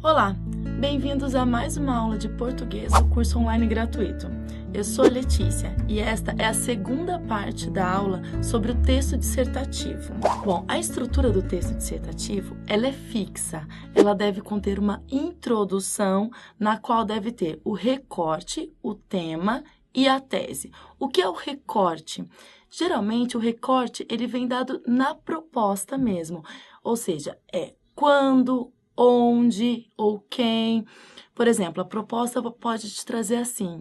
Olá, bem-vindos a mais uma aula de português do curso online gratuito. Eu sou a Letícia e esta é a segunda parte da aula sobre o texto dissertativo. Bom, a estrutura do texto dissertativo, ela é fixa. Ela deve conter uma introdução na qual deve ter o recorte, o tema e a tese. O que é o recorte? Geralmente, o recorte ele vem dado na proposta mesmo, ou seja, é quando, onde ou quem. Por exemplo, a proposta pode te trazer assim,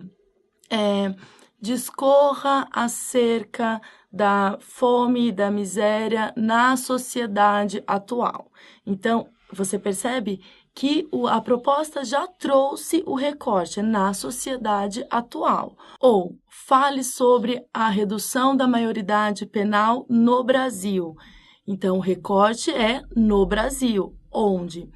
discorra acerca da fome e da miséria na sociedade atual. Então, você percebe que a proposta já trouxe o recorte na sociedade atual. Ou, fale sobre a redução da maioridade penal no Brasil. Então, o recorte é no Brasil. Onde?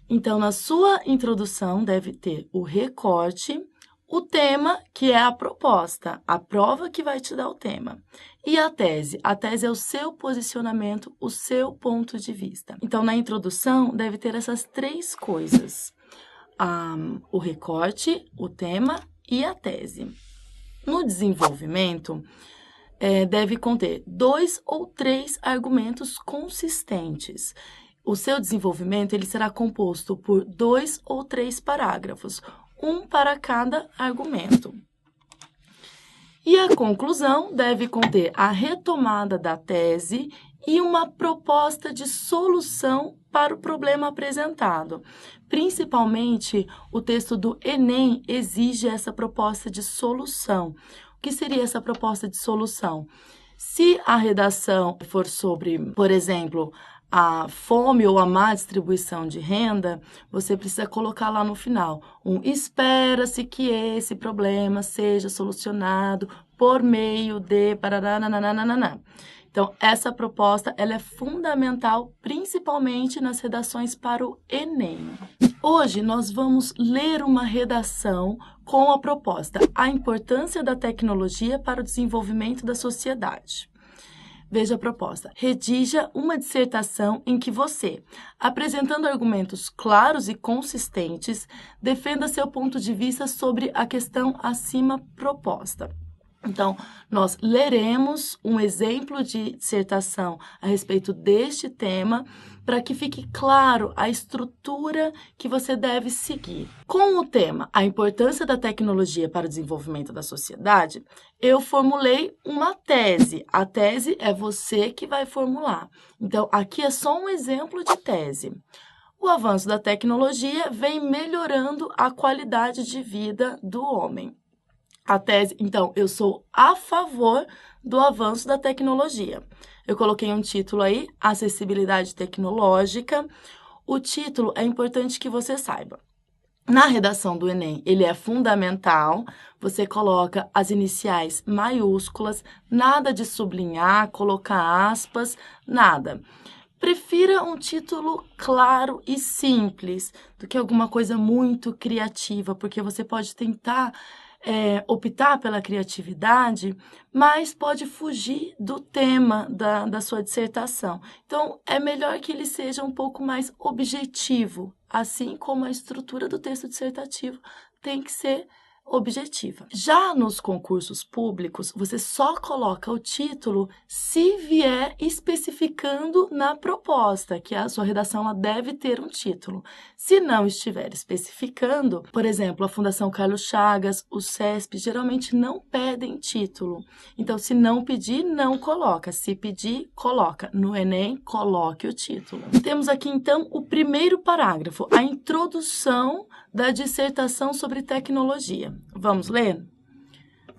Então, na sua introdução deve ter o recorte, o tema, que é a proposta, a prova que vai te dar o tema. E a tese? A tese é o seu posicionamento, o seu ponto de vista. Então, na introdução, deve ter essas três coisas. O recorte, o tema e a tese. No desenvolvimento, deve conter 2 ou 3 argumentos consistentes. O seu desenvolvimento ele será composto por 2 ou 3 parágrafos, um para cada argumento. E a conclusão deve conter a retomada da tese e uma proposta de solução para o problema apresentado. Principalmente, o texto do Enem exige essa proposta de solução. O que seria essa proposta de solução? Se a redação for sobre, por exemplo, a fome ou a má distribuição de renda, você precisa colocar lá no final, espera-se que esse problema seja solucionado por meio de... Então, essa proposta ela é fundamental, principalmente nas redações para o Enem. Hoje, nós vamos ler uma redação com a proposta A Importância da Tecnologia para o Desenvolvimento da Sociedade. Veja a proposta. Redija uma dissertação em que você, apresentando argumentos claros e consistentes, defenda seu ponto de vista sobre a questão acima proposta. Então, nós leremos um exemplo de dissertação a respeito deste tema para que fique claro a estrutura que você deve seguir. Com o tema A Importância da Tecnologia para o Desenvolvimento da Sociedade, eu formulei uma tese. A tese é você que vai formular. Então, aqui é só um exemplo de tese. O avanço da tecnologia vem melhorando a qualidade de vida do homem. A tese, então, eu sou a favor do avanço da tecnologia. Eu coloquei um título aí, Acessibilidade Tecnológica. O título é importante que você saiba. Na redação do Enem, ele é fundamental, você coloca as iniciais maiúsculas, nada de sublinhar, colocar aspas, nada. Prefira um título claro e simples do que alguma coisa muito criativa, porque você pode tentar optar pela criatividade, mas pode fugir do tema da sua dissertação. Então, é melhor que ele seja um pouco mais objetivo, assim como a estrutura do texto dissertativo tem que ser objetiva. Já nos concursos públicos, você só coloca o título se vier especificando na proposta, que a sua redação ela deve ter um título. Se não estiver especificando, por exemplo, a Fundação Carlos Chagas, o CESP, geralmente não pedem título. Então, se não pedir, não coloca. Se pedir, coloca. No Enem, coloque o título. Temos aqui, então, o primeiro parágrafo, a introdução da dissertação sobre tecnologia. Vamos ler?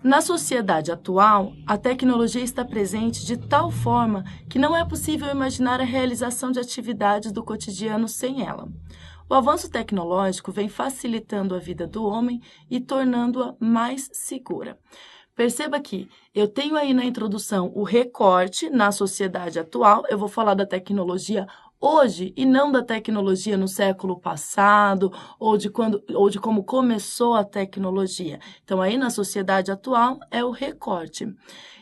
Na sociedade atual, a tecnologia está presente de tal forma que não é possível imaginar a realização de atividades do cotidiano sem ela. O avanço tecnológico vem facilitando a vida do homem e tornando-a mais segura. Perceba que eu tenho aí na introdução o recorte na sociedade atual, eu vou falar da tecnologia hoje e não da tecnologia no século passado ou de como começou a tecnologia. Então, aí na sociedade atual é o recorte.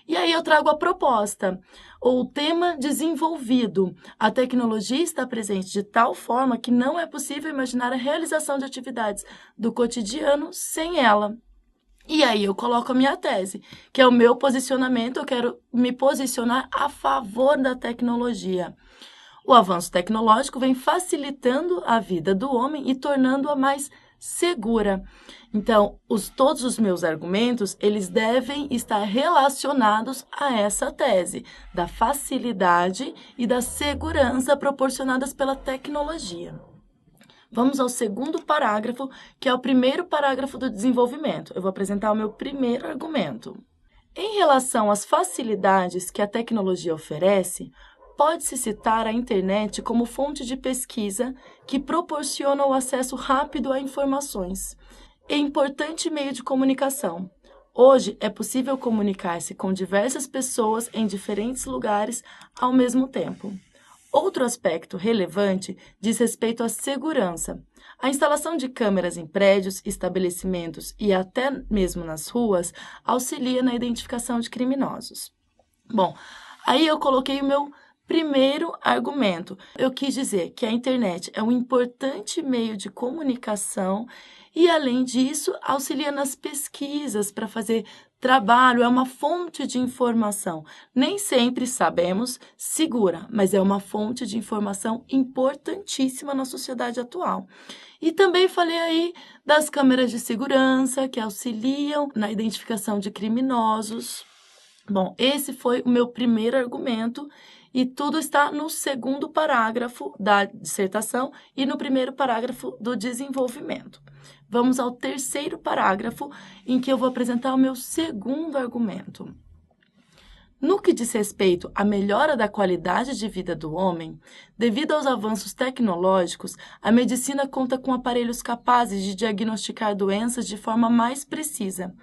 E aí eu trago a proposta, o tema desenvolvido. A tecnologia está presente de tal forma que não é possível imaginar a realização de atividades do cotidiano sem ela. E aí eu coloco a minha tese, que é o meu posicionamento, eu quero me posicionar a favor da tecnologia. O avanço tecnológico vem facilitando a vida do homem e tornando-a mais segura. Então, todos os meus argumentos, eles devem estar relacionados a essa tese, da facilidade e da segurança proporcionadas pela tecnologia. Vamos ao segundo parágrafo, que é o primeiro parágrafo do desenvolvimento. Eu vou apresentar o meu primeiro argumento. Em relação às facilidades que a tecnologia oferece, pode-se citar a internet como fonte de pesquisa que proporciona o acesso rápido a informações. É importante meio de comunicação. Hoje é possível comunicar-se com diversas pessoas em diferentes lugares ao mesmo tempo. Outro aspecto relevante diz respeito à segurança. A instalação de câmeras em prédios, estabelecimentos e até mesmo nas ruas auxilia na identificação de criminosos. Bom, aí eu coloquei o meu primeiro argumento. Eu quis dizer que a internet é um importante meio de comunicação e, além disso, auxilia nas pesquisas para fazer trabalho, é uma fonte de informação. Nem sempre sabemos segura, mas é uma fonte de informação importantíssima na sociedade atual. E também falei aí das câmeras de segurança que auxiliam na identificação de criminosos. Bom, esse foi o meu primeiro argumento e tudo está no segundo parágrafo da dissertação e no primeiro parágrafo do desenvolvimento. Vamos ao terceiro parágrafo, em que eu vou apresentar o meu segundo argumento. No que diz respeito à melhora da qualidade de vida do homem, devido aos avanços tecnológicos, a medicina conta com aparelhos capazes de diagnosticar doenças de forma mais precisa.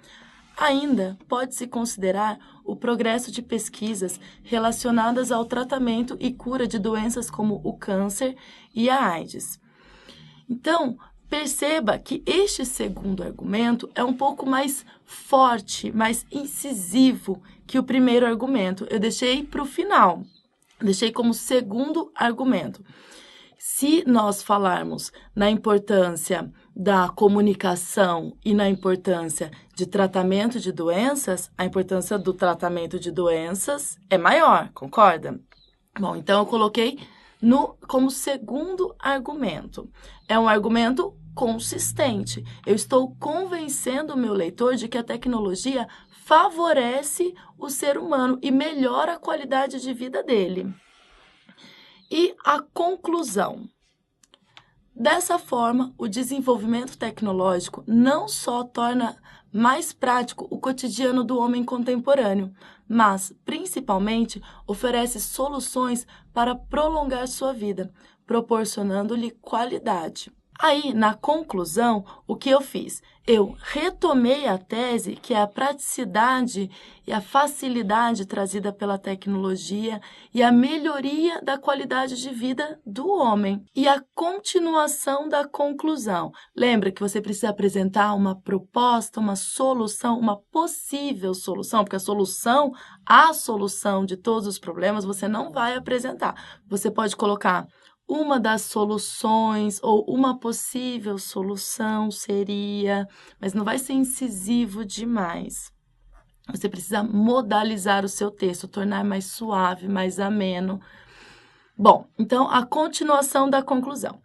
Ainda pode-se considerar o progresso de pesquisas relacionadas ao tratamento e cura de doenças como o câncer e a AIDS. Então, perceba que este segundo argumento é um pouco mais forte, mais incisivo que o primeiro argumento. Eu deixei para o final, deixei como segundo argumento. Se nós falarmos na importância da comunicação e na importância de tratamento de doenças, a importância do tratamento de doenças é maior, concorda? Bom, então eu coloquei como segundo argumento. É um argumento consistente. Eu estou convencendo o meu leitor de que a tecnologia favorece o ser humano e melhora a qualidade de vida dele. E a conclusão. Dessa forma, o desenvolvimento tecnológico não só torna mais prático o cotidiano do homem contemporâneo, mas, principalmente, oferece soluções para prolongar sua vida, proporcionando-lhe qualidade. Aí, na conclusão, o que eu fiz? Eu retomei a tese que é a praticidade e a facilidade trazida pela tecnologia e a melhoria da qualidade de vida do homem. E a continuação da conclusão. Lembra que você precisa apresentar uma proposta, uma solução, uma possível solução, porque a solução de todos os problemas você não vai apresentar. Você pode colocar uma das soluções ou uma possível solução seria, mas não vai ser incisivo demais. Você precisa modalizar o seu texto, tornar mais suave, mais ameno. Bom, então a continuação da conclusão.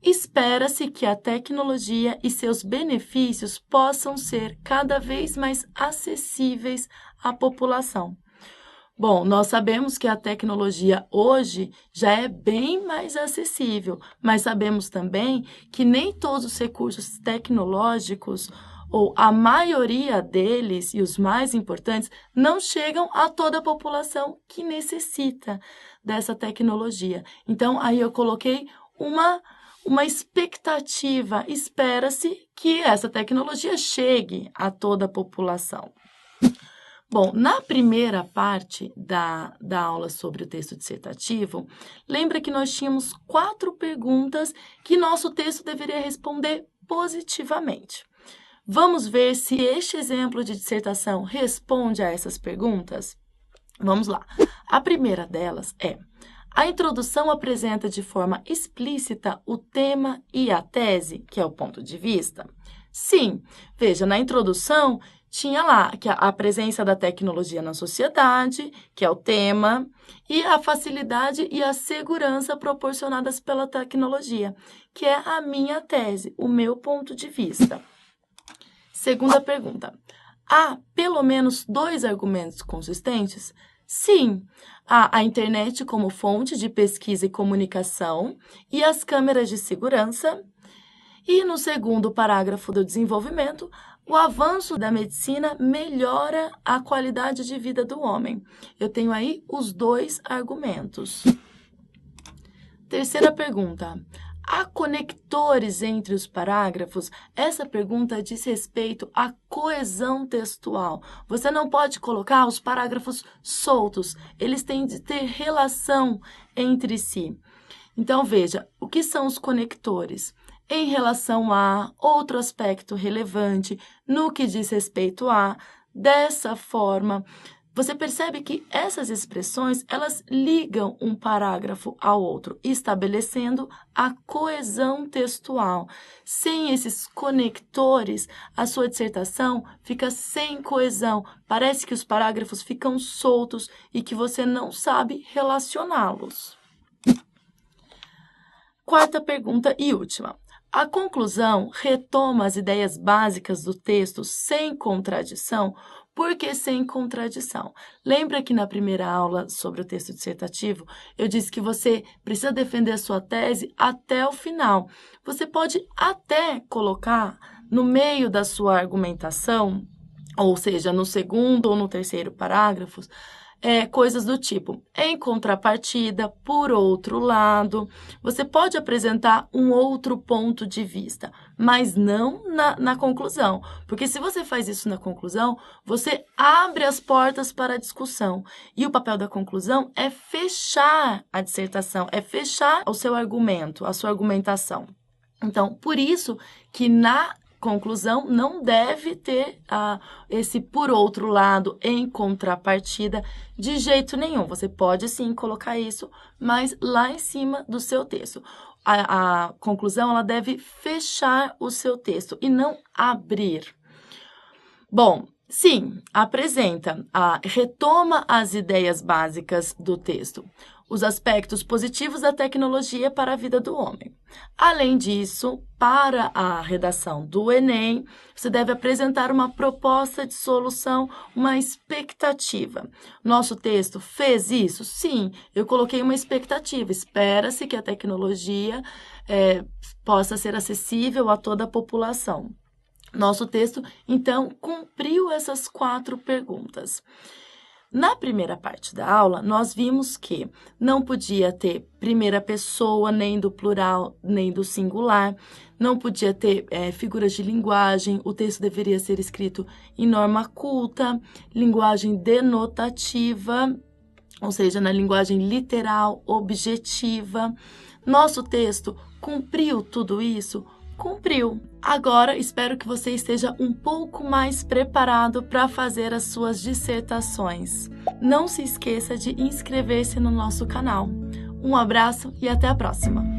Espera-se que a tecnologia e seus benefícios possam ser cada vez mais acessíveis à população. Bom, nós sabemos que a tecnologia hoje já é bem mais acessível, mas sabemos também que nem todos os recursos tecnológicos, ou a maioria deles, e os mais importantes, não chegam a toda a população que necessita dessa tecnologia. Então, aí eu coloquei uma expectativa, espera-se que essa tecnologia chegue a toda a população. Bom, na primeira parte da aula sobre o texto dissertativo, lembra que nós tínhamos 4 perguntas que nosso texto deveria responder positivamente. Vamos ver se este exemplo de dissertação responde a essas perguntas? Vamos lá. A primeira delas é: a introdução apresenta de forma explícita o tema e a tese, que é o ponto de vista? Sim. Veja, na introdução tinha lá que a presença da tecnologia na sociedade, que é o tema, e a facilidade e a segurança proporcionadas pela tecnologia, que é a minha tese, o meu ponto de vista. Segunda pergunta: há pelo menos 2 argumentos consistentes? Sim, há a internet como fonte de pesquisa e comunicação e as câmeras de segurança. E no segundo parágrafo do desenvolvimento, o avanço da medicina melhora a qualidade de vida do homem. Eu tenho aí os 2 argumentos. Terceira pergunta: há conectores entre os parágrafos? Essa pergunta diz respeito à coesão textual. Você não pode colocar os parágrafos soltos, eles têm de ter relação entre si. Então, veja, o que são os conectores? Em relação a outro aspecto relevante, no que diz respeito a, dessa forma. Você percebe que essas expressões, elas ligam um parágrafo ao outro, estabelecendo a coesão textual. Sem esses conectores, a sua dissertação fica sem coesão. Parece que os parágrafos ficam soltos e que você não sabe relacioná-los. Quarta pergunta e última: a conclusão retoma as ideias básicas do texto sem contradição? Por que sem contradição? Lembra que na primeira aula sobre o texto dissertativo, eu disse que você precisa defender a sua tese até o final. Você pode até colocar no meio da sua argumentação, ou seja, no segundo ou no terceiro parágrafo, coisas do tipo: em contrapartida, por outro lado. Você pode apresentar um outro ponto de vista, mas não na conclusão, porque se você faz isso na conclusão, você abre as portas para a discussão, e o papel da conclusão é fechar a dissertação, é fechar o seu argumento, a sua argumentação. Então, por isso que na conclusão não deve ter esse por outro lado, em contrapartida, de jeito nenhum. Você pode sim colocar isso, mas lá em cima do seu texto. A conclusão, ela deve fechar o seu texto e não abrir. Bom, sim, apresenta, retoma as ideias básicas do texto, os aspectos positivos da tecnologia para a vida do homem. Além disso, para a redação do Enem, você deve apresentar uma proposta de solução, uma expectativa. Nosso texto fez isso? Sim, eu coloquei uma expectativa. Espera-se que a tecnologia possa ser acessível a toda a população. Nosso texto, então, cumpriu essas 4 perguntas. Na primeira parte da aula, nós vimos que não podia ter primeira pessoa, nem do plural, nem do singular, não podia ter figuras de linguagem, o texto deveria ser escrito em norma culta, linguagem denotativa, ou seja, na linguagem literal, objetiva. Nosso texto cumpriu tudo isso? Cumpriu. Agora, espero que você esteja um pouco mais preparado para fazer as suas dissertações. Não se esqueça de inscrever-se no nosso canal. Um abraço e até a próxima!